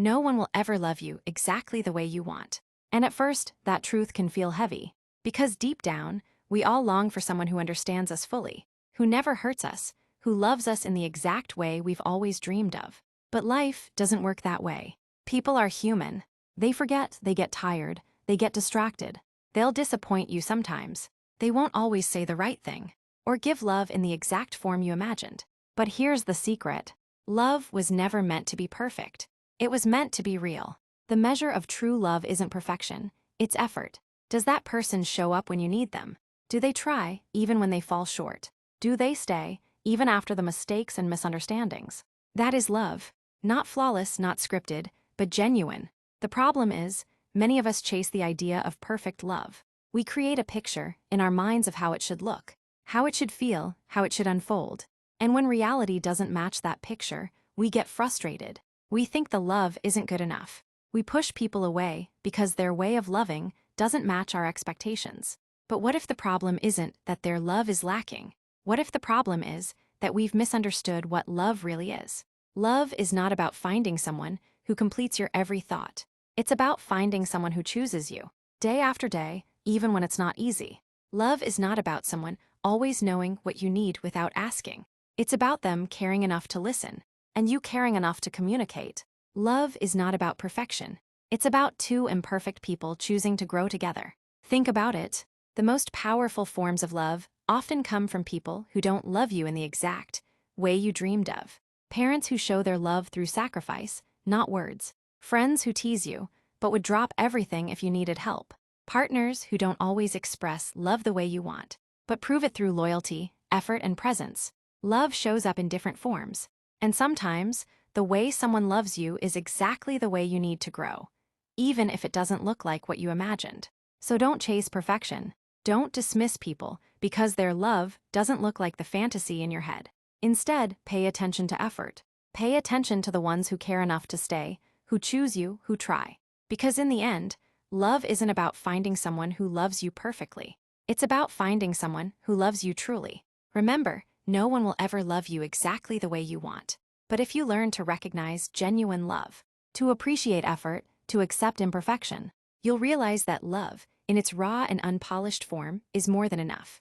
no one will ever love you exactly the way you want. And at first, that truth can feel heavy. Because deep down, we all long for someone who understands us fully, who never hurts us, who loves us in the exact way we've always dreamed of. But life doesn't work that way. People are human. They forget, they get tired, they get distracted. They'll disappoint you sometimes. They won't always say the right thing, or give love in the exact form you imagined. But here's the secret. Love was never meant to be perfect. It was meant to be real. The measure of true love isn't perfection, it's effort. Does that person show up when you need them? Do they try, even when they fall short? Do they stay, even after the mistakes and misunderstandings? That is love. Not flawless, not scripted, but genuine. The problem is, many of us chase the idea of perfect love. We create a picture in our minds of how it should look, how it should feel, how it should unfold. And when reality doesn't match that picture, we get frustrated. We think the love isn't good enough. We push people away because their way of loving doesn't match our expectations. But what if the problem isn't that their love is lacking? What if the problem is that we've misunderstood what love really is? Love is not about finding someone who completes your every thought. It's about finding someone who chooses you, day after day, even when it's not easy. Love is not about someone always knowing what you need without asking. It's about them caring enough to listen, and you caring enough to communicate. Love is not about perfection. It's about two imperfect people choosing to grow together. Think about it. The most powerful forms of love often come from people who don't love you in the exact way you dreamed of. Parents who show their love through sacrifice, not words. Friends who tease you, but would drop everything if you needed help. Partners who don't always express love the way you want, but prove it through loyalty, effort, and presence. Love shows up in different forms. And sometimes, the way someone loves you is exactly the way you need to grow, even if it doesn't look like what you imagined. So don't chase perfection. Don't dismiss people because their love doesn't look like the fantasy in your head. Instead, pay attention to effort. Pay attention to the ones who care enough to stay, who choose you, who try. Because in the end, love isn't about finding someone who loves you perfectly. It's about finding someone who loves you truly. Remember, no one will ever love you exactly the way you want. But if you learn to recognize genuine love, to appreciate effort, to accept imperfection, you'll realize that love, in its raw and unpolished form, is more than enough.